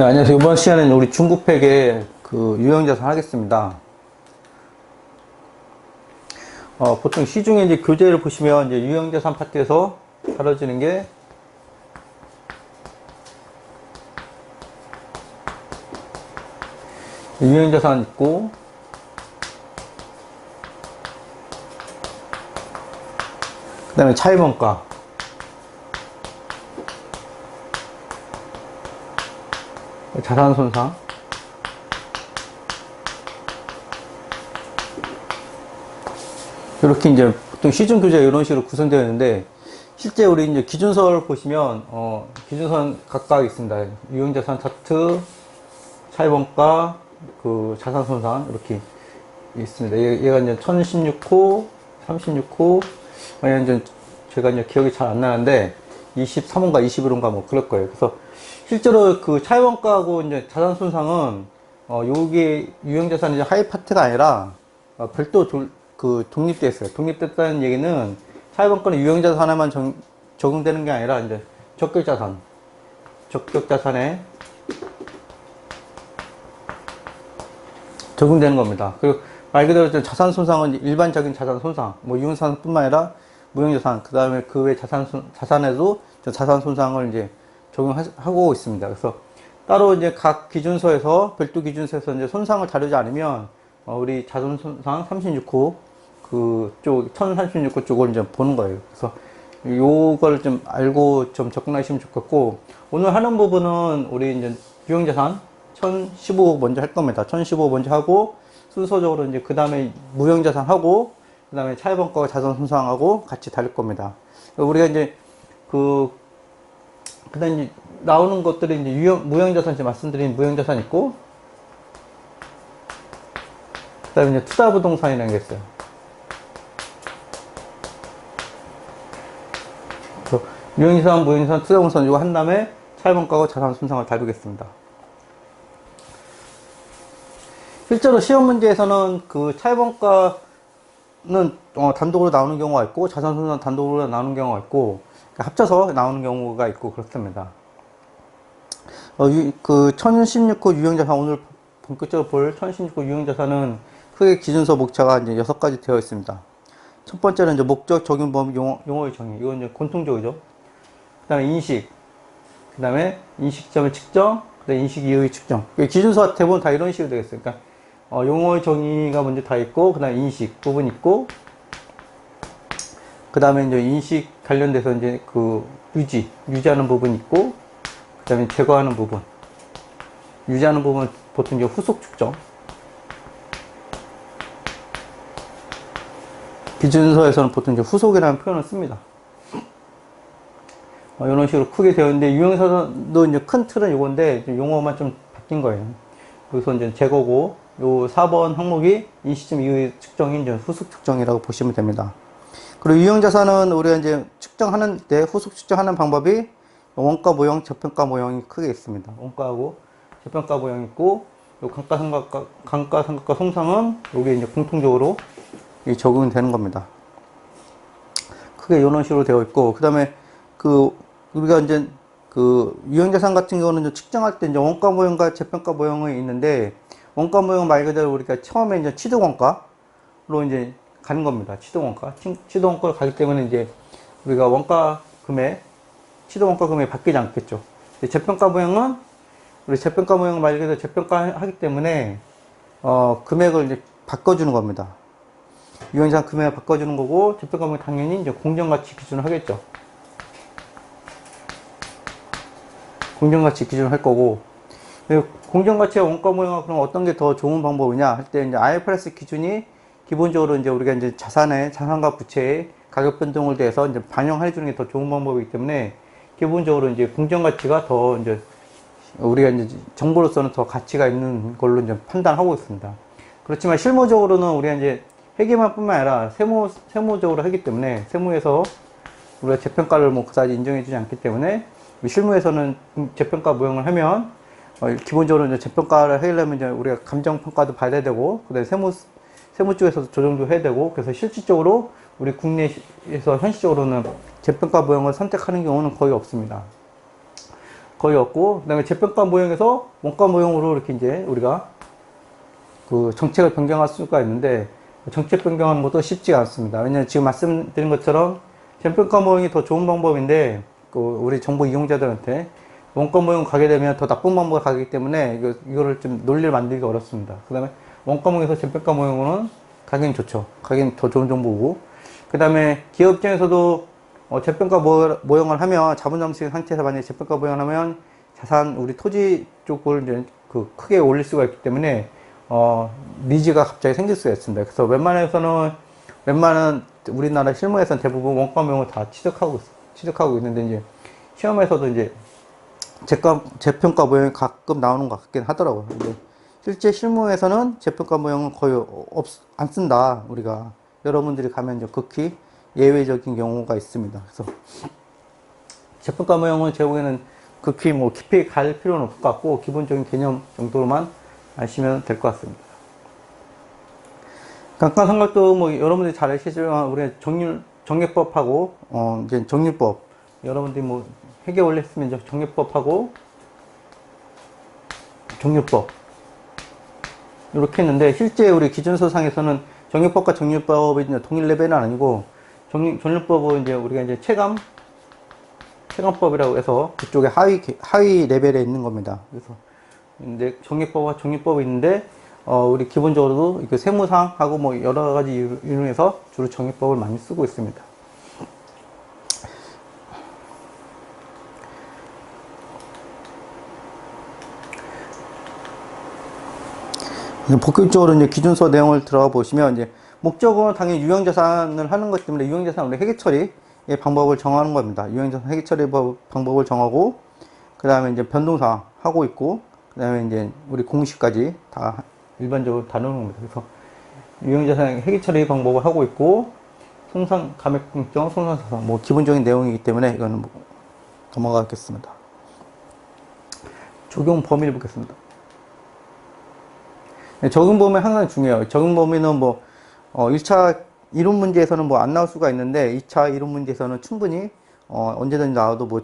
네, 안녕하세요. 이번 시간에는 우리 중국팩의 그 유형자산 하겠습니다. 보통 시중에 이제 교재를 보시면 이제 유형자산 파트에서 다뤄지는 게 유형자산 있고, 그 다음에 차입원가, 자산손상, 이렇게 이제 보통 시중 교재가 이런 식으로 구성되어 있는데, 실제 우리 이제 기준서를 보시면, 기준서는 각각 있습니다. 유형자산 차트, 차입원가, 그 자산손상, 이렇게 있습니다. 얘가 이제 1016호, 36호, 만약 이제 제가 이제 기억이 잘 안 나는데, 23호인가 21호인가 뭐 그럴 거예요. 그래서 실제로 그 차입원가하고 이제 자산손상은, 요게 유형자산 이제 하위 파트가 아니라, 별도 독립되어 있어요. 독립됐다는 얘기는 차입원가는 유형자산에만 적용되는 게 아니라 이제 적격자산에 적용되는 겁니다. 그리고 말 그대로 자산손상은 일반적인 자산손상, 뭐 유형자산뿐만 아니라 무형자산, 그 다음에 그 외 자산에도 자산손상을 이제 적용하고 있습니다. 그래서 따로 이제 각 기준서에서, 별도 기준서에서 이제 손상을 다루지 않으면, 우리 자산손상 36호, 1036호 쪽을 이제 보는 거예요. 그래서 요걸 좀 알고 좀 접근하시면 좋겠고, 오늘 하는 부분은 우리 이제 유형자산 1015 먼저 할 겁니다. 1015 먼저 하고, 순서적으로 이제 그 다음에 무형자산 하고, 그 다음에 차입원가와 자산손상하고 같이 다룰 겁니다. 우리가 이제 그 다음에 이제 나오는 것들이 이제 무형자산, 이제 말씀드린 무형자산 있고, 그 다음에 이제 투자부동산이라는 게 있어요. 그래서 유형자산, 무형자산, 투자부동산 이거 한 다음에 차입원가와 자산손상을 다루겠습니다. 실제로 시험 문제에서는 그 차입원가는 단독으로 나오는 경우가 있고, 자산손상 단독으로 나오는 경우가 있고, 합쳐서 나오는 경우가 있고 그렇습니다. 그 1016호 유형자산, 오늘 본격적으로 볼 1016호 유형자산은 크게 기준서 목차가 이제 6가지 되어 있습니다. 첫 번째는 이제 목적, 적용 범위, 용어의 정의. 이건 이제 공통적이죠. 그 다음에 인식, 그 다음에 인식점의 측정, 그 다음에 인식 이유의 측정. 기준서 대부분 다 이런 식으로 되겠어요. 그러니까 용어의 정의가 먼저 다 있고, 그 다음에 인식 부분 있고, 그 다음에 이제 인식 관련돼서 이제 그 유지하는 부분 있고, 그 다음에 제거하는 부분. 유지하는 부분 보통 이제 후속 측정. 기준서에서는 보통 이제 후속이라는 표현을 씁니다. 이런 식으로 크게 되어 있는데, 유형자산도 이제 큰 틀은 이건데, 용어만 좀 바뀐 거예요. 여기서 이제 제거고, 요 4번 항목이 인식점 이후의 측정이 이제 후속 측정이라고 보시면 됩니다. 그리고 유형자산은 우리가 이제 측정하는 때 후속 측정하는 방법이 원가 모형, 저평가 모형이 크게 있습니다. 원가하고 저평가 모형이 있고, 요 감가상각과 손상은 요게 이제 공통적으로 적용이 되는 겁니다. 크게 이런 식으로 되어 있고, 그 다음에 우리가 이제 유형자산 같은 경우는 이제 측정할 때 이제 원가 모형과 저평가 모형이 있는데, 원가 모형 말 그대로 우리가 처음에 이제 취득원가로 이제 가는 겁니다. 취득원가로 가기 때문에 이제 우리가 취득원가 금액이 바뀌지 않겠죠. 저평가 모형은 우리 저평가 모형 말 그대로 저평가하기 때문에 금액을 이제 바꿔주는 겁니다. 유형자산 금액을 바꿔주는 거고, 저평가 모형 당연히 이제 공정가치 기준을 하겠죠. 공정가치 기준을 할 거고, 공정가치와 원가 모형은 그럼 어떤 게 더 좋은 방법이냐 할 때, 이제 IFRS 기준이 기본적으로 이제 우리가 이제 자산과 부채의 가격 변동을 대해서 이제 반영해 주는 게 더 좋은 방법이기 때문에, 기본적으로 이제 공정가치가 더 이제 우리가 이제 정보로서는 더 가치가 있는 걸로 이제 판단하고 있습니다. 그렇지만 실무적으로는 우리가 이제 회계만뿐만 아니라 세무적으로 하기 때문에, 세무에서 우리가 재평가를 뭐 그다지 인정해 주지 않기 때문에, 실무에서는 재평가 모형을 하면 기본적으로 이제 재평가를 하려면 이제 우리가 감정평가도 받아야 되고, 그다음에 세무 쪽에서도 조정도 해야 되고, 그래서 실질적으로 우리 국내에서 현실적으로는 재평가 모형을 선택하는 경우는 거의 없습니다. 거의 없고, 그 다음에 재평가 모형에서 원가 모형으로 이렇게 이제 우리가 그 정책을 변경할 수가 있는데, 정책 변경하는 것도 쉽지가 않습니다. 왜냐면 지금 말씀드린 것처럼 재평가 모형이 더 좋은 방법인데, 그 우리 정보 이용자들한테 원가 모형 가게 되면 더 나쁜 방법을 가기 때문에 이거를 좀 논리를 만들기가 어렵습니다. 그 다음에 원가 모형에서 재평가 모형으로는 가기는 좋죠. 가기는 더 좋은 정보고. 그 다음에 기업 입장에서도 재평가 모형을 하면 자본 잠식 상태에서 만약에 재평가 모형을 하면 자산 우리 토지 쪽을 이제 그 크게 올릴 수가 있기 때문에 니즈가 갑자기 생길 수가 있습니다. 그래서 웬만한 우리나라 실무에서는 대부분 원가 모형을 다 취득하고 있는데 이제 시험에서도 이제 재평가 모형이 가끔 나오는 것 같긴 하더라고요. 근데 실제 실무에서는 재평가 모형은 거의 안 쓴다, 우리가. 여러분들이 가면 이제 극히 예외적인 경우가 있습니다. 그래서 재평가 모형은 제 보기에는 극히 뭐 깊이 갈 필요는 없을 것 같고, 기본적인 개념 정도로만 아시면 될 것 같습니다. 감가상각도 뭐 여러분들이 잘 아시지만, 우리 정액법하고, 이제 정률법. 여러분들이 뭐 회계 원래 했으면 이제 정액법하고, 정률법. 이렇게 했는데, 실제 우리 기준서상에서는 정액법과 정률법이 이제 동일 레벨은 아니고, 정률법은 이제 우리가 이제 체감법이라고 해서 그쪽에 하위 레벨에 있는 겁니다. 그래서, 근데 정액법과 정률법이 있는데, 우리 기본적으로도 그 세무상하고 뭐 여러 가지 이유로 해서 주로 정액법을 많이 쓰고 있습니다. 본격적으로 이제 기준서 내용을 들어가 보시면, 이제 목적은 당연히 유형자산을 하는 것 때문에 유형자산 우리 회계 처리의 방법을 정하는 겁니다. 유형자산 회계 처리 방법을 정하고, 그 다음에 이제 변동사항 하고 있고, 그 다음에 이제 우리 공식까지 다 일반적으로 다루는 겁니다. 그래서 유형자산 회계 처리 방법을 하고 있고, 손상 감액공정, 손상사상 뭐 기본적인 내용이기 때문에 이거는 뭐 넘어가겠습니다. 적용 범위를 보겠습니다. 적용 범위 항상 중요해요. 적용 범위는 뭐 1차 이론 문제에서는 뭐 안 나올 수가 있는데, 2차 이론 문제에서는 충분히 언제든지 나와도 뭐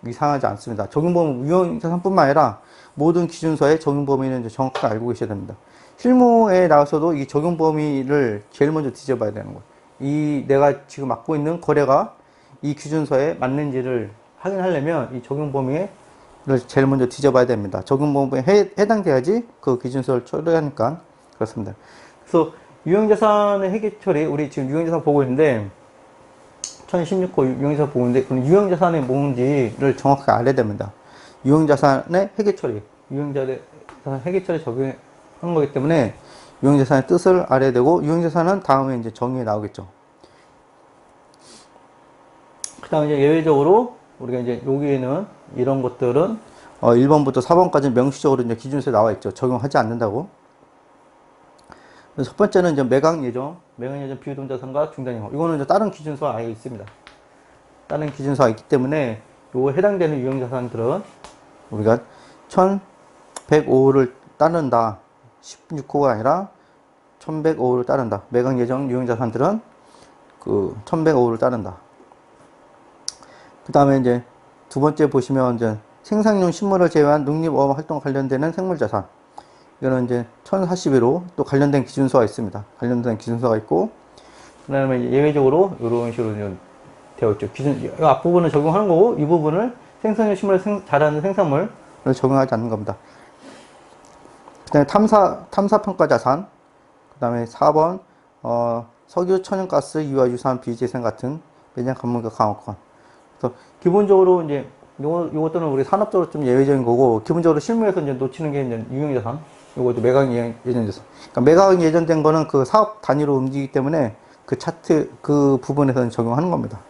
이상하지 않습니다. 적용 범위 유형자산뿐만 아니라 모든 기준서의 적용 범위는 이제 정확하게 알고 계셔야 됩니다. 실무에 나와서도 이 적용 범위를 제일 먼저 뒤져봐야 되는 거예요. 내가 지금 맡고 있는 거래가 이 기준서에 맞는지를 확인하려면 이 적용 범위를 제일 먼저 뒤져봐야 됩니다. 적용 범위에 해당돼야지 그 기준서를 처리하니까 그렇습니다. 그래서 유형자산의 회계 처리, 우리 지금 유형자산 보고 있는데 1016호 유형자산 보고 있는데, 그럼 유형자산이 뭔지를 정확하게 알아야 됩니다. 유형자산의 회계 처리, 유형자산 회계 처리 적용하는 거기 때문에 유형자산의 뜻을 알아야 되고, 유형자산은 다음에 이제 정의에 나오겠죠. 그 다음에 이제 예외적으로 우리가 이제 여기에는 이런 것들은 1번부터 4번까지 명시적으로 이제 기준서에 나와 있죠. 적용하지 않는다고. 첫 번째는 이제 매각 예정 비유동자산과 중단임목. 이거는 이제 다른 기준서가 아예 있습니다. 다른 기준서가 있기 때문에 요 해당되는 유형자산들은 우리가 1105호를 따른다. 16호가 아니라 1105호를 따른다. 매각 예정 유형자산들은 그 1105호를 따른다. 그 다음에 이제 두 번째 보시면 이제 생산용 식물을 제외한 농립어업 활동 관련되는 생물자산. 이거는 이제 1041호 또 관련된 기준서가 있습니다. 관련된 기준서가 있고, 그 다음에 예외적으로 이런 식으로 되어 있죠. 이 앞부분을 적용하는 거고, 이 부분을 생산용 식물을 자라는 생산물을 적용하지 않는 겁니다. 그 다음에 탐사평가 자산, 그 다음에 4번, 석유, 천연가스, 유아, 유산, 비재생 같은 매장 감목과 강화권. 그래서 기본적으로 이제 요것들은 우리 산업적으로 좀 예외적인 거고, 기본적으로 실무에서 이제 놓치는 게 이제 유형자산. 요것도 매각 예정돼서. 그러니까 매각 예정된 거는 그 사업 단위로 움직이기 때문에 그 차트, 그 부분에서는 적용하는 겁니다.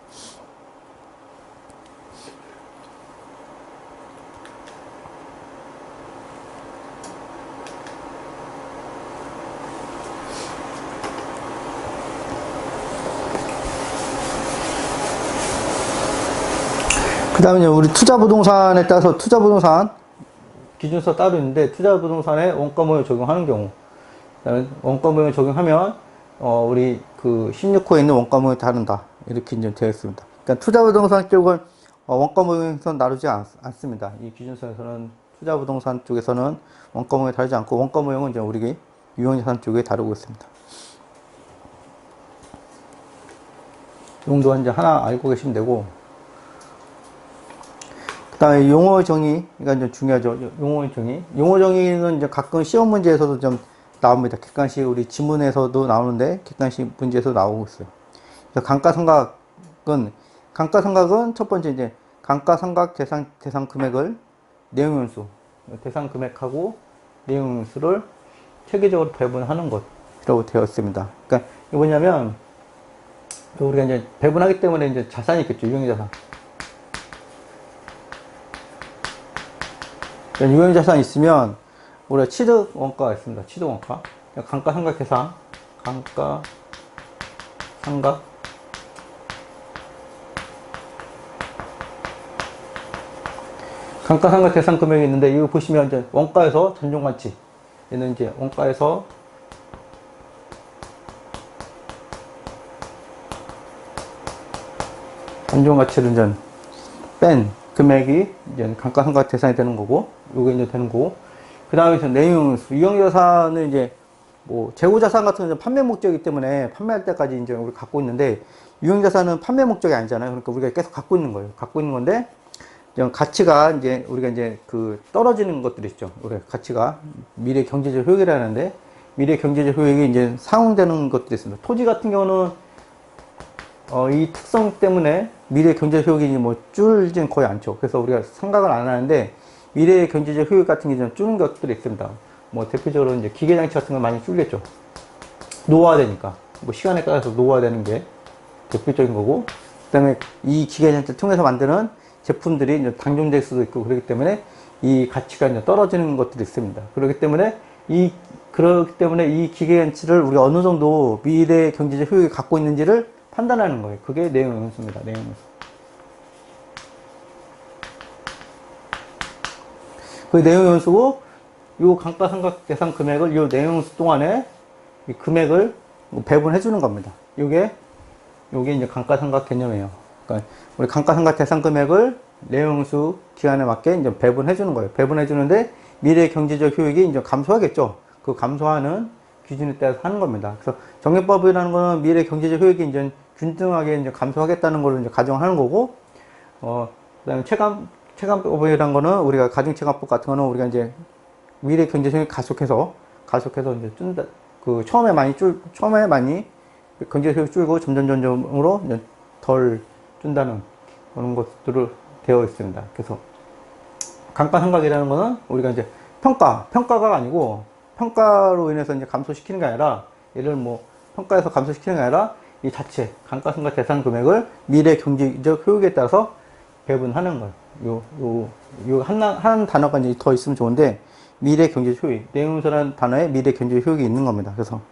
그 다음에 우리 투자부동산에 따라서 투자부동산 기준서 따로 있는데, 투자부동산에 원가모형 적용하는 경우, 그다음에 원가모형 적용하면 우리 그 16호에 있는 원가모형이 다른다, 이렇게 이제 되어 있습니다. 그러니까 투자부동산 쪽은 원가 모형에서는 다루지 않습니다. 이 기준서에서는 투자 부동산 쪽에서는 원가 모형을 다루지 않고 원가 모형은 이제 우리 유형자산 쪽에 다루고 있습니다. 이 정도 이제 하나 알고 계시면 되고, 그 다음에 용어 정의가 이제 중요하죠. 용어 정의. 용어 정의는 이제 가끔 시험 문제에서도 좀 나옵니다. 객관식 우리 지문에서도 나오는데 객관식 문제에서 나오고 있어요. 그래서 감가상각은 첫 번째 이제 감가상각 대상 금액을 내용연수, 대상 금액하고 내용연수를 체계적으로 배분하는 것이라고 되어 있습니다. 그러니까 이게 뭐냐면 우리가 이제 배분하기 때문에 이제 자산이 있겠죠. 유형자산. 유형자산이 있으면 우리가 취득 원가가 있습니다. 취득 원가. 감가상각 대상, 감가상각 대상 금액이 있는데, 이거 보시면 이제 원가에서 전종가치. 얘는 이제 원가에서 전종가치를 이제 뺀 금액이 이제 감가상각 대상이 되는 거고, 요게 이제 되는 거고, 그 다음에 내용연수. 유형자산은 이제 뭐 재고자산 같은 경우는 판매 목적이기 때문에 판매할 때까지 이제 우리 갖고 있는데, 유형자산은 판매 목적이 아니잖아요. 그러니까 우리가 계속 갖고 있는 거예요. 갖고 있는 건데, 가치가 이제 우리가 이제 그 떨어지는 것들이 있죠. 우리 가치가 미래 경제적 효익이라는데, 미래 경제적 효익이 이제 상응되는 것들이 있습니다. 토지 같은 경우는 이 특성 때문에 미래 경제적 효익이 뭐 줄진 거의 않죠. 그래서 우리가 생각을 안 하는데, 미래 경제적 효익 같은 게 좀 줄는 것들이 있습니다. 뭐 대표적으로 이제 기계장치 같은 거 많이 줄겠죠. 노화되니까. 뭐 시간에 따라서 노화되는 게 대표적인 거고, 그 다음에 이 기계장치를 통해서 만드는 제품들이 이제 단종될 수도 있고, 그렇기 때문에 이 가치가 이제 떨어지는 것들이 있습니다. 그렇기 때문에 이 기계장치를 우리가 어느 정도 미래 경제적 효익을 갖고 있는지를 판단하는 거예요. 그게 내용연수입니다. 내용연수. 그 내용연수고, 요 감가상각 대상 금액을 요 내용연수 동안에 이 금액을 배분해 주는 겁니다. 요게 이제 감가상각 개념이에요. 그러니까 우리 감가상각 대상 금액을 내용연수 기간에 맞게 이제 배분해 주는 거예요. 배분해 주는데 미래 경제적 효익이 이제 감소하겠죠. 그 감소하는 기준에 따라서 하는 겁니다. 그래서 정액법이라는 거는 미래 경제적 효익이 이제 균등하게 이제 감소하겠다는 걸 이제 가정하는 거고, 그다음에 체감법이라는 거는 우리가 가중체감법 같은 거는 우리가 이제 미래 경제적 효익이 가속해서 이제 준다. 그 처음에 많이 경제적 효익이 줄고 점점으로 이제 덜 준다는 그런 것들을 되어 있습니다. 그래서 감가상각이라는 거는 우리가 이제 평가가 아니고, 평가로 인해서 이제 감소시키는 게 아니라, 얘를 뭐 평가에서 감소시키는 게 아니라 이 자체 감가상각 대상 금액을 미래 경제적 효익에 따라서 배분하는 거예요. 요 한 단어가 이제 더 있으면 좋은데, 미래 경제적 효익, 내용연수라는 단어에 미래 경제적 효익이 있는 겁니다. 그래서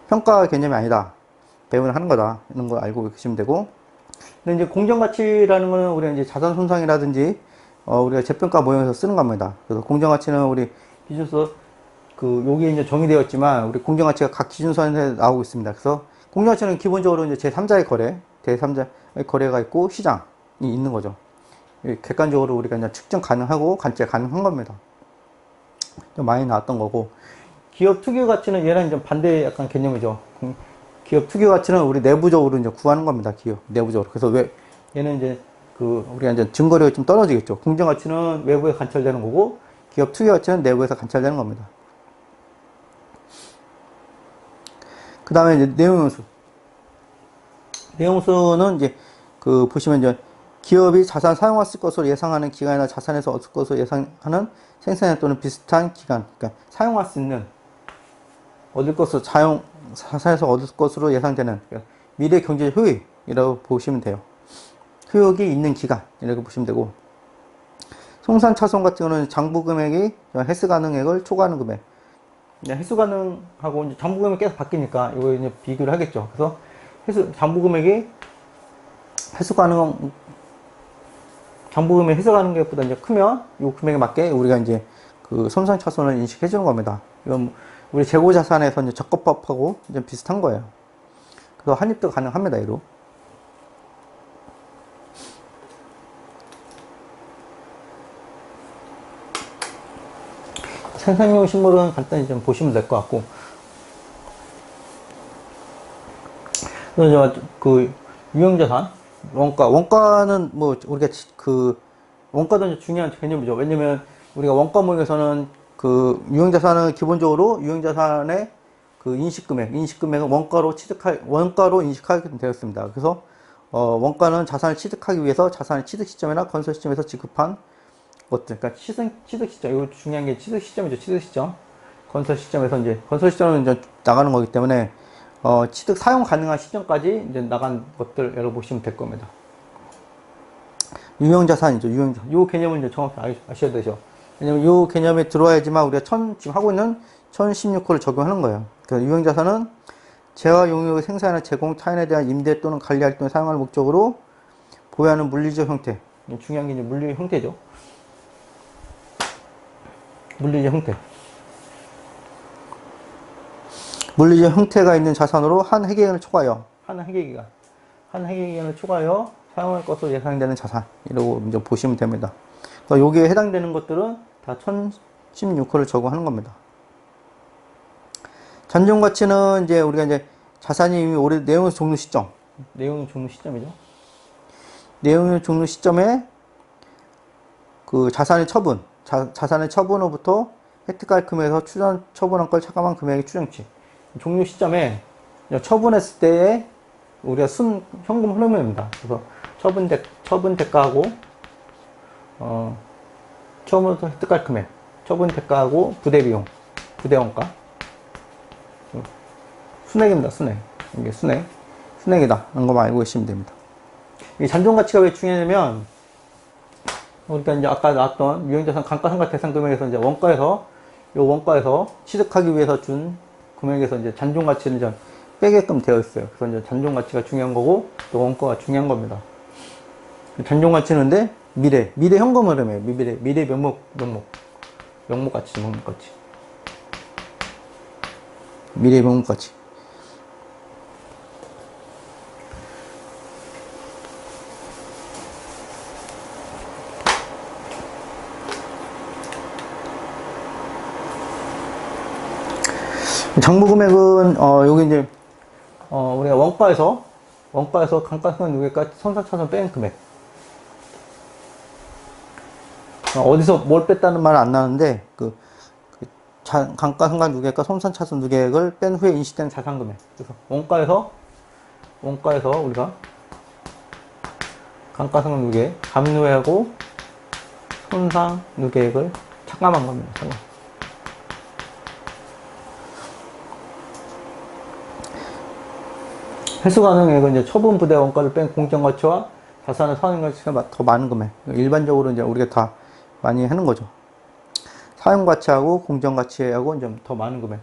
평가 개념이 아니다, 배분을 하는 거다, 이런 걸 알고 계시면 되고. 근데 이제 공정가치라는 거는 우리가 이제 자산 손상이라든지 우리가 재평가 모형에서 쓰는 겁니다. 그래서 공정가치는 우리 기준서 여기에 이제 정의되어 있지만, 우리 공정가치가 각 기준서에 나오고 있습니다. 그래서 공정가치는 기본적으로 이제 제3자의 거래가 있고 시장이 있는 거죠. 객관적으로 우리가 이제 측정 가능하고 관찰 가능한 겁니다. 좀 많이 나왔던 거고, 기업 특유 가치는 얘랑 좀 반대 약간 개념이죠. 기업 특유 가치는 우리 내부적으로 이제 구하는 겁니다. 기업 내부적으로. 그래서 얘는 이제 우리가 이제 증거력이 좀 떨어지겠죠. 공정 가치는 외부에 관찰되는 거고, 기업 특유 가치는 내부에서 관찰되는 겁니다. 그 다음에 이제 내용연수. 내용연수는 이제 보시면 이제 기업이 자산 사용했을 것으로 예상하는 기간이나 자산에서 얻을 것으로 예상하는 생산량 또는 비슷한 기간, 그러니까 사용할 수 있는, 자산에서 얻을 것으로 예상되는, 그러니까 미래 경제적 효익이라고 보시면 돼요. 효익이 있는 기간, 이렇게 보시면 되고, 송산차손 같은 경우는 장부 금액이 횟수 가능액을 초과하는 금액. 횟수 가능하고 이제 장부 금액이 계속 바뀌니까 이거 이제 비교를 하겠죠. 그래서 장부 금액 횟수 가능액보다 이제 크면 이 금액에 맞게 우리가 이제 손상차손을 인식해 주는 겁니다. 이건 우리 재고자산에서 이제 적법하고 좀 비슷한 거예요. 그래서 환입도 가능합니다, 얘로. 생산용 실물은 간단히 좀 보시면 될 것 같고, 그래서 그 유형자산 원가는 뭐 우리가 그 원가도 이제 중요한 개념이죠. 왜냐면 우리가 원가 모형에서는 그 유형자산은 기본적으로 유형자산의 그 인식금액은 원가로 인식하게 되었습니다. 그래서 원가는 자산을 취득하기 위해서 자산의 취득 시점이나 건설 시점에서 지급한 것들, 그러니까 취득 시점, 이거 중요한 게 취득 시점이죠. 취득 시점. 건설 시점은 이제 나가는 거기 때문에 취득 사용 가능한 시점까지 이제 나간 것들 열어보시면 될 겁니다. 유형자산이죠. 요 개념을 이제 정확히 아셔야 되죠. 왜냐면 요 개념에 들어와야지만 우리가 지금 하고 있는 1016호를 적용하는 거예요. 그 유형자산은 재화 용역의 생산이나 제공, 타인에 대한 임대 또는 관리 활동에 사용할 목적으로 보유하는 물리적 형태. 중요한 게 이제 물리 형태죠. 물리적 형태. 물리적 형태가 있는 자산으로 한 회계기간을 초과하여 사용할 것으로 예상되는 자산. 이라고 이제 보시면 됩니다. 그러니까 여기에 해당되는 것들은 다 1016호를 적용하는 겁니다. 잔존 가치는 이제 우리가 이제 자산이 이미 내용 종료 시점이죠. 내용 종료 시점에 그 자산의 처분 후부터 획득할 금액에서 처분한 걸 차감한 금액의 추정치. 종료 시점에 처분했을 때에 우리가 현금 흐름입니다. 그래서 처분 대가하고 처음부터 획득할 금액, 처분 대가하고 부대 비용, 부대 원가, 순액입니다. 이게 순액이다. 라는 것만 알고 계시면 됩니다. 이 잔존 가치가 왜 중요하냐면, 그러니까 이제 아까 나왔던 유형자산 감가상각 대상 금액에서 이제 원가에서 취득하기 위해서 준 금액에서 이제 잔존 가치는 좀 빼게끔 되어 있어요. 그래서 이제 잔존 가치가 중요한 거고, 또 원가가 중요한 겁니다. 잔존 가치는 근데 미래 현금 흐름이에요. 미래 명목 가치. 미래 명목 가치. 장부 금액은 여기 이제 우리가 원가에서 감가상각 누계가 선상차손 뺀 금액. 어디서 뭘 뺐다는 말은 안 나는데 감가상각 누계가 손상차손 누계액을 뺀 후에 인식된 자산 금액. 그래서 원가에서 우리가 감가상각 누계, 감누회하고 손상 누계액을 차감한 겁니다. 회수 가능액은 이제 처분 부대 원가를 뺀 공정가치와 자산의 사용가치가 더 많은 금액. 일반적으로 이제 우리가 다 많이 하는 거죠. 사용가치하고 공정가치하고 좀 더 많은 금액.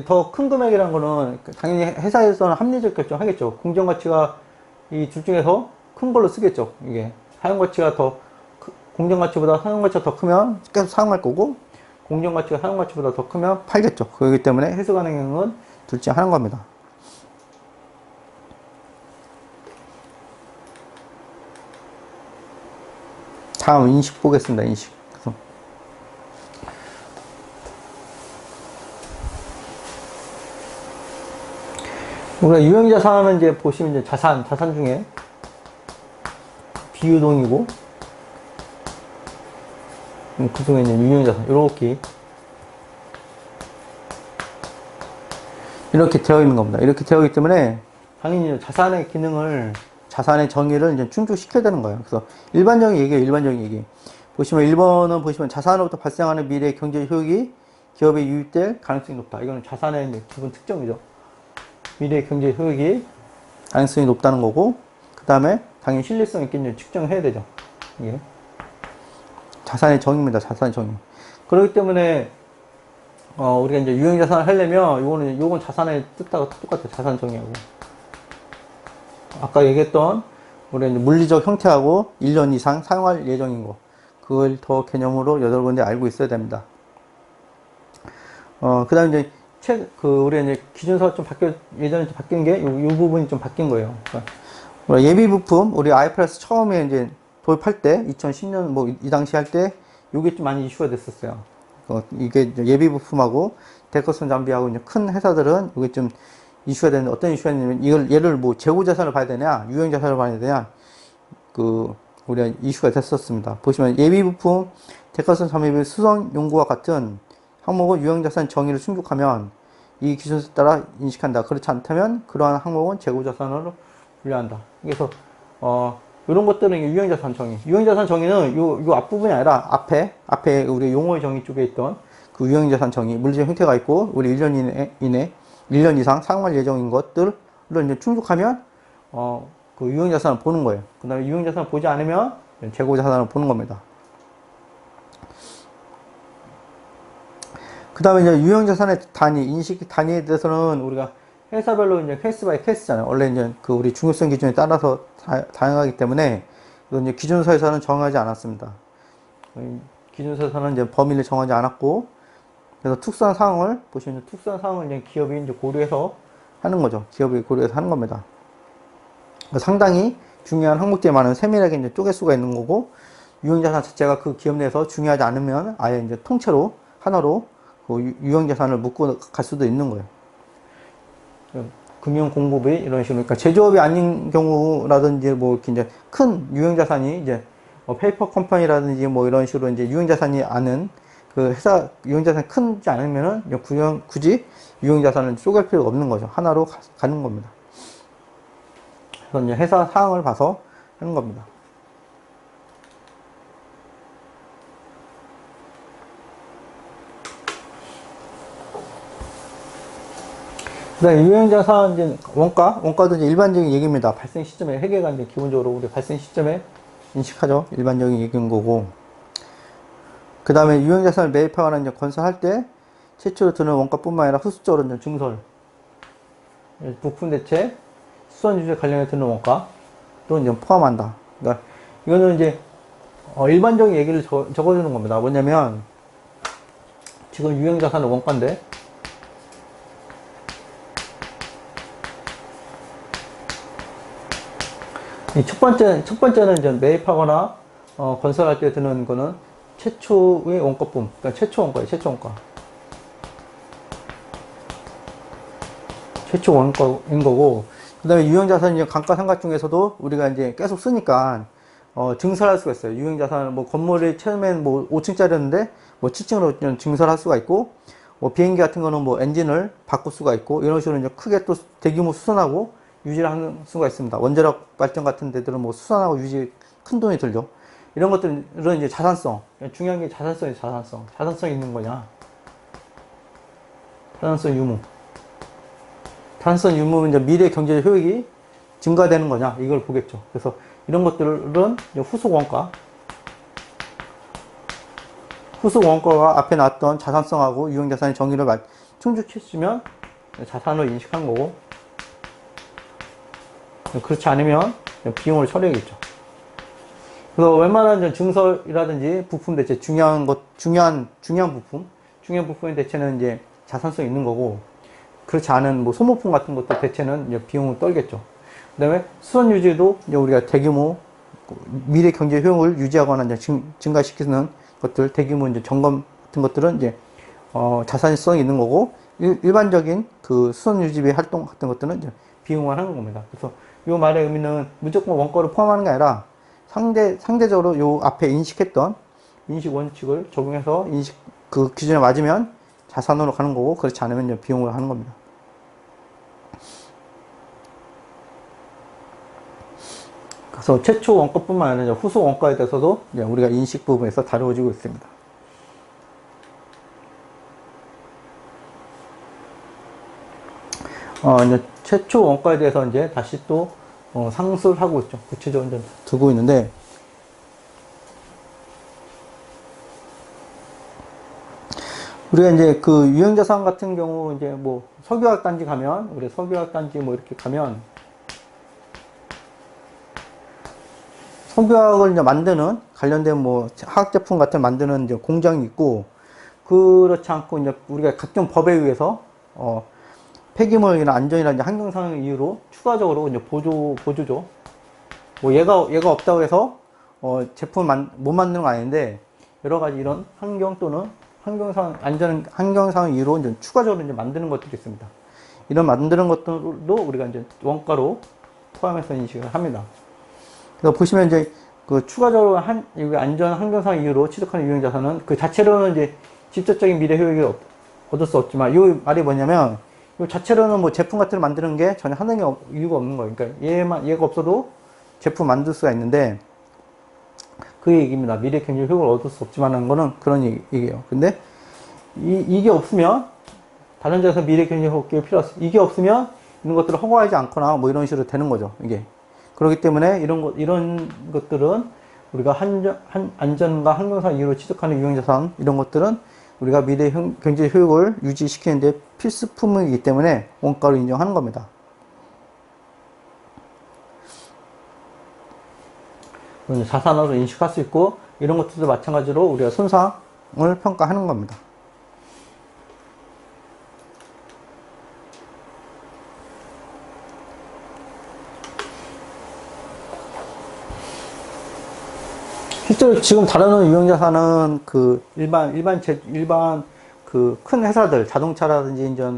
더 큰 금액이라는 거는 당연히 회사에서는 합리적 결정하겠죠. 공정가치가 이 둘 중에서 큰 걸로 쓰겠죠. 이게 공정가치보다 사용가치가 더 크면 계속 사용할 거고, 공정가치가 사용가치보다 더 크면 팔겠죠. 그렇기 때문에 회수 가능액은 둘째 하는 겁니다. 다음 인식 보겠습니다. 인식. 우리가 유형자산은 이제 보시면 이제 자산 중에 비유동이고, 그 중에 이제 유형자산 이렇게 되어 있는 겁니다. 이렇게 되어 있기 때문에 당연히 자산의 정의를 이제 충족시켜야 되는 거예요. 그래서 일반적인 얘기. 보시면 1번은 보시면 자산으로부터 발생하는 미래 경제 효익이 기업에 유입될 가능성이 높다. 이거는 자산의 기본 특징이죠. 미래 경제 효익이 가능성이 높다는 거고, 그 다음에 당연히 신뢰성 있게 측정해야 되죠. 이게 자산의 정의입니다. 자산의 정의. 그렇기 때문에 우리가 이제 유형자산을 하려면 요건 자산의 뜻하고 똑같아요. 자산 정의하고. 아까 얘기했던 우리 이제 물리적 형태하고 1년 이상 사용할 예정인 거, 그걸 더 개념으로 여러분들이 알고 있어야 됩니다. 그 다음에 이제 우리 이제 기준서가 좀 예전에 좀 바뀐 게 요 부분이 좀 바뀐 거예요. 그러니까 예비 부품, 우리 IFRS 처음에 이제 도입할 때 2010년 이 당시 할 때 요게 좀 많이 이슈가 됐었어요. 이게 이제 예비 부품하고 데커션 장비하고 이제 큰 회사들은 이게 좀 이슈가 되는데 어떤 이슈가 있냐면 이걸 얘를 뭐 재고 자산을 봐야 되냐, 유형 자산을 봐야 되냐, 우리가 이슈가 됐었습니다. 보시면 예비 부품 데커션 장비의 수성 연구와 같은 항목은 유형 자산 정의를 충족하면 이 기준에 따라 인식한다. 그렇지 않다면 그러한 항목은 재고 자산으로 분류한다. 그래서 이런 것들은 유형자산 정의. 유형자산 정의는 요 앞부분이 아니라 앞에 우리 용어의 정의 쪽에 있던 그 유형자산 정의, 물리적 형태가 있고, 우리 1년 이내, 1년 이상 사용할 예정인 것들을 이제 충족하면, 그 유형자산을 보는 거예요. 그 다음에 유형자산을 보지 않으면 재고자산을 보는 겁니다. 그 다음에 이제 유형자산의 단위, 인식 단위에 대해서는 우리가 회사별로 이제 케이스 바이 케이스잖아요. 원래 이제 그 우리 중요성 기준에 따라서 다양하기 때문에 이건 이제 기준서에서는 정하지 않았습니다. 기준서에서는 이제 범위를 정하지 않았고, 그래서 특수한 사항을 보시면 특수한 사항을 이제 기업이 이제 고려해서 하는 거죠. 기업이 고려해서 하는 겁니다. 상당히 중요한 항목들만은 세밀하게 이제 쪼갤 수가 있는 거고, 유형자산 자체가 그 기업 내에서 중요하지 않으면 아예 이제 통째로 하나로 그 유형자산을 묶고 갈 수도 있는 거예요. 금융공급이 이런 식으로, 그러니까 제조업이 아닌 경우라든지, 뭐, 이제 큰 유형자산이 이제, 페이퍼 컴퍼니라든지 뭐 이런 식으로 이제 유형자산이 아는 그 회사, 유형자산이 크지 않으면은 굳이 유형자산을 쪼갤 필요가 없는 거죠. 하나로 가는 겁니다. 그래서 이제 회사 사항을 봐서 하는 겁니다. 그 다음에 유형자산, 이제 원가도 이제 일반적인 얘기입니다. 발생 시점에, 회계가 이제 기본적으로 우리 발생 시점에 인식하죠. 일반적인 얘기인 거고. 그 다음에 유형자산을 매입하거나 이제 건설할 때 최초로 드는 원가뿐만 아니라 후수적으로 이제 증설, 부품 대체, 수선 유지 관련해 드는 원가도 이제 포함한다. 그러니까 이거는 이제 일반적인 얘기를 적어주는 겁니다. 뭐냐면 지금 유형자산은 원가인데, 첫 번째는 이제 매입하거나, 건설할 때 드는 거는 최초의 원가품. 그러니까 최초 원가예요, 최초 원가. 최초 원가인 거고, 그 다음에 유형자산 이제 감가상각 중에서도 우리가 이제 계속 쓰니까, 증설할 수가 있어요. 유형자산은 뭐 건물이 처음엔 뭐 5층짜리였는데, 뭐 7층으로 증설할 수가 있고, 뭐 비행기 같은 거는 뭐 엔진을 바꿀 수가 있고, 이런 식으로 이제 크게 또 대규모 수선하고, 유지를 하는 수가 있습니다. 원자력 발전 같은 데들은 뭐 수선하고 유지 큰 돈이 들죠. 이런 것들은 이제 자산성. 중요한 게 자산성이에요, 자산성. 자산성이 있는 거냐. 자산성 유무. 자산성 유무는 이제 미래 경제적 효익이 증가되는 거냐. 이걸 보겠죠. 그래서 이런 것들은 이제 후속 원가. 후속 원가가 앞에 나왔던 자산성하고 유형자산의 정의를 충족시키면 자산으로 인식한 거고, 그렇지 않으면 비용을 처리하겠죠. 그래서 웬만한 증설이라든지 부품 대체, 중요한 부품의 대체는 이제 자산성이 있는 거고, 그렇지 않은 뭐 소모품 같은 것도 대체는 이제 비용을 떨겠죠. 그 다음에 수선 유지도 이제 우리가 대규모 미래 경제 효용을 유지하거나 이제 증가시키는 것들, 대규모 이제 점검 같은 것들은 이제 자산성이 있는 거고, 일반적인 그 수선 유지비 활동 같은 것들은 이제 비용을 하는 겁니다. 그래서 이 말의 의미는 무조건 원가를 포함하는 게 아니라 상대적으로 요 앞에 인식했던 인식 원칙을 적용해서 그 기준에 맞으면 자산으로 가는 거고, 그렇지 않으면 이제 비용을 하는 겁니다. 그래서 최초 원가뿐만 아니라 후속 원가에 대해서도 이제 우리가 인식 부분에서 다루어지고 있습니다. 이제 최초 원가에 대해서 이제 다시 또 상수를 하고 있죠. 구체적으로 이제 두고 있는데, 우리가 이제 그 유형자산 같은 경우 이제 뭐 석유화학 단지 가면, 우리 석유화학 단지 뭐 이렇게 가면 석유화학을 이제 만드는 관련된 뭐 화학 제품 같은 만드는 이제 공장이 있고, 그렇지 않고 이제 우리가 각종 법에 의해서 폐기물이나 안전이나 이제 환경상 이유로 추가적으로 이제 보조죠. 뭐 얘가 없다고 해서 제품 못 만드는 거 아닌데, 여러 가지 이런 환경 또는 환경상 이유로 이제 추가적으로 이제 만드는 것들이 있습니다. 이런 만드는 것들도 우리가 이제 원가로 포함해서 인식을 합니다. 그래서 보시면 이제 그 추가적으로 안전 환경상 이유로 취득하는 유형자산은 그 자체로는 이제 직접적인 미래 효익을 얻을 수 없지만, 이 말이 뭐냐면, 이 자체로는 뭐 제품 같은 걸 만드는 게 전혀 하는 이유가 없는 거예요. 그러니까 얘가 없어도 제품 만들 수가 있는데, 그 얘기입니다. 미래 경제 효익을 얻을 수 없지만 하는 거는 그런 얘기예요. 근데 이게 없으면, 다른 데서 미래 경제 효익이 필요 없어. 이게 없으면 이런 것들을 허가하지 않거나 뭐 이런 식으로 되는 거죠. 이게. 그렇기 때문에 이런 것들은 우리가 안전과 환경상 이유로 취득하는 유형자산, 이런 것들은 우리가 미래 경제 효익을 유지시키는데 필수품이기 때문에 원가로 인정하는 겁니다. 자산으로 인식할 수 있고, 이런 것들도 마찬가지로 우리가 손상을 평가하는 겁니다. 실제로 지금 다루는 유형자산은 그 일반 그 큰 회사들, 자동차라든지 이제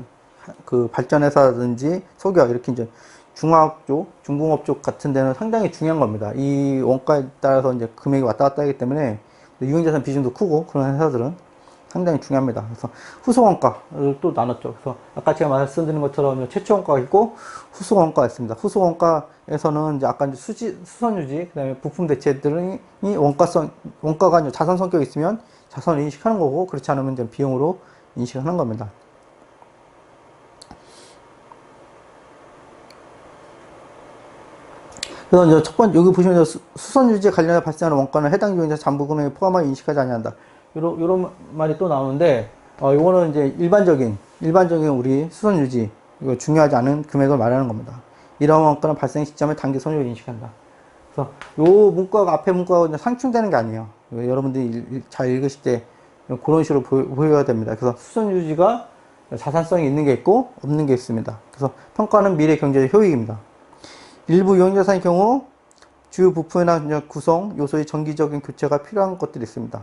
그 발전회사라든지 석유화 이렇게 이제 중화학 쪽, 중공업 쪽 같은 데는 상당히 중요한 겁니다. 이 원가에 따라서 이제 금액이 왔다 갔다 하기 때문에 유형자산 비중도 크고, 그런 회사들은 상당히 중요합니다. 그래서 후속원가를 또 나눴죠. 그래서 아까 제가 말씀드린 것처럼 최초 원가가 있고 후속 원가가 있습니다. 후속 원가에서는 이제 아까 이제 수선유지, 그다음에 부품 대체들이 원가가 이제 자산 성격이 있으면 자산을 인식하는 거고, 그렇지 않으면 이제 비용으로 인식하는 겁니다. 그래서 이제 첫 번째, 여기 보시면 수선유지에 관련해 발생하는 원가는 해당 유형자 잔부 금액에 포함하여 인식하지 아니한다. 요런 말이 또 나오는데, 요거는 이제 일반적인 우리 수선유지, 이거 중요하지 않은 금액을 말하는 겁니다. 이러한 원가는 발생 시점에 단기 손익을 인식한다. 그래서 요 문구가, 앞에 문구가 상충되는 게 아니에요. 여러분들이 잘 읽으실 때 그런 식으로 보여야 됩니다. 그래서 수선유지가 자산성이 있는 게 있고 없는 게 있습니다. 그래서 평가는 미래 경제적 효익입니다. 일부 유형자산의 경우 주요 부품이나 구성 요소의 정기적인 교체가 필요한 것들이 있습니다.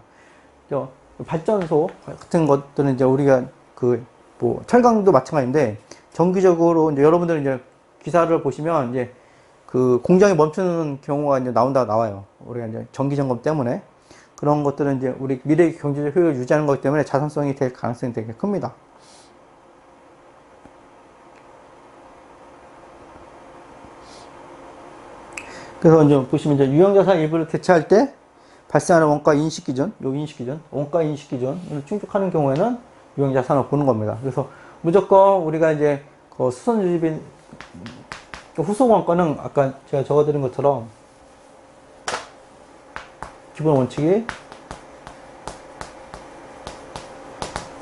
발전소 같은 것들은 이제 우리가 뭐 철강도 마찬가지인데, 정기적으로 이제 여러분들은 이제 기사를 보시면 이제 그 공장이 멈추는 경우가 이제 나와요. 우리가 이제 정기 점검 때문에. 그런 것들은 이제 우리 미래 경제적 효율을 유지하는 거기 때문에 자산성이 될 가능성이 되게 큽니다. 그래서 이제 보시면 이제 유형자산 일부를 대체할 때 발생하는 원가 인식 기준, 원가 인식 기준을 충족하는 경우에는 유형자산을 보는 겁니다. 그래서 무조건 우리가 이제 그 수선유지비 후속 원가는 아까 제가 적어드린 것처럼 기본 원칙이,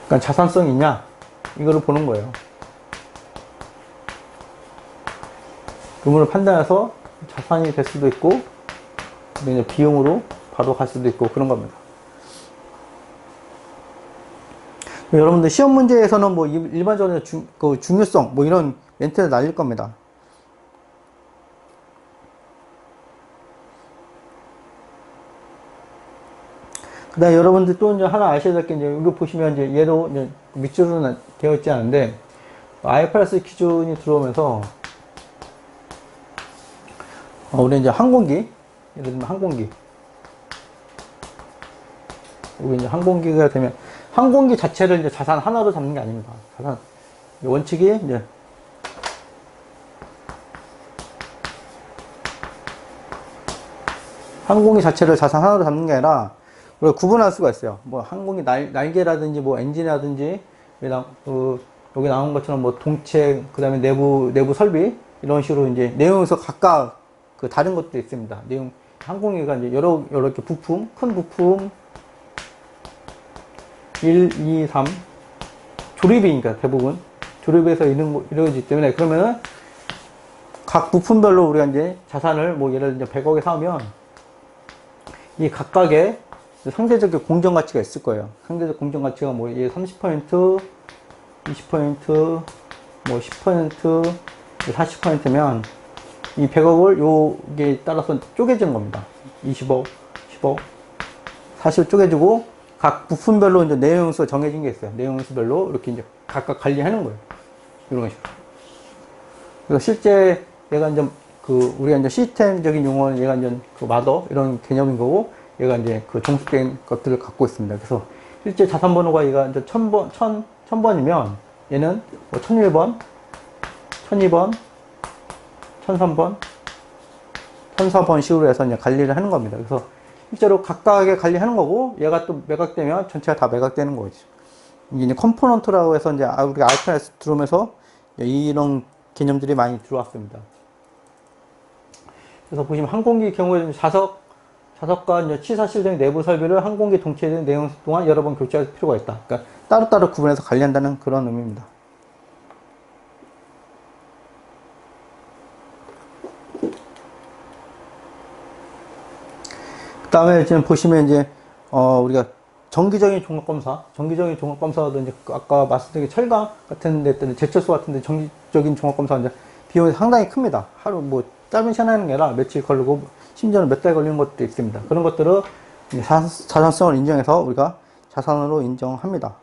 그러니까 자산성이 있냐 이거를 보는 거예요. 그물을 판단해서 자산이 될 수도 있고, 이제 비용으로 바로 갈 수도 있고, 그런 겁니다. 여러분들 시험 문제에서는 뭐 일반적으로 그 중요성 뭐 이런 멘트를 날릴 겁니다. 그 다음에 여러분들 또 이제 하나 아셔야 될 게, 이제 여기 보시면 이제 얘도 이제 밑줄은 되어 있지 않은데, IFRS 기준이 들어오면서, 우리 이제 항공기, 예를 들면 항공기. 여기 이제 항공기가 되면, 항공기 자체를 이제 자산 하나로 잡는 게 아닙니다. 자산, 원칙이 이제, 항공기 자체를 자산 하나로 잡는 게 아니라, 우리가 구분할 수가 있어요. 뭐, 항공기 날개라든지, 뭐, 엔진이라든지, 여기 나온 것처럼 뭐, 동체, 그 다음에 내부 설비, 이런 식으로 이제 내용에서 각각 그 다른 것도 있습니다. 내용, 항공기가 이제 이렇게 부품, 큰 부품, 1, 2, 3, 조립이니까 대부분. 조립에서 이루어지기 때문에, 그러면은 각 부품별로 우리가 이제 자산을 뭐 예를 들어 100억에 사면, 이 각각의 상대적인 공정 가치가 있을 거예요. 상대적 공정 가치가 뭐, 얘 30%, 20%, 뭐 10%, 40%면, 이 100억을 요게 따라서 쪼개지는 겁니다. 20억, 10억, 40억 쪼개지고, 각 부품별로 이제 내용수가 정해진 게 있어요. 내용수별로 이렇게 이제 각각 관리하는 거예요. 이런 식으로. 그래서 실제 얘가 이제 우리가 이제 시스템적인 용어는 얘가 이제 마더 이런 개념인 거고, 얘가 이제 종속된 것들을 갖고 있습니다. 그래서 실제 자산번호가 얘가 이제 1000번이면 얘는 뭐 1001번, 1002번, 1003번, 1004번 식으로 해서 이제 관리를 하는 겁니다. 그래서 실제로 각각의 관리하는 거고, 얘가 또 매각되면 전체가 다 매각되는 거죠. 이게 컴포넌트라고 해서 이제 우리가 알파에서 들어오면서 이런 개념들이 많이 들어왔습니다. 그래서 보시면 항공기 경우에는 자석과 이제 치사실 등 내부 설비를 항공기 동체에 대한 내용 동안 여러 번 교체할 필요가 있다. 그러니까 따로따로 구분해서 관리한다는 그런 의미입니다. 그 다음에 지금 보시면 이제, 우리가 정기적인 종합검사도 이제 아까 말씀드린 철강 같은 데 때는 제철소 같은 데 정기적인 종합검사가 이제 비용이 상당히 큽니다. 하루 뭐 짧은 시간 하는 게 아니라 며칠 걸리고 심지어는 몇 달 걸리는 것도 있습니다. 그런 것들을 자산성을 인정해서 우리가 자산으로 인정합니다.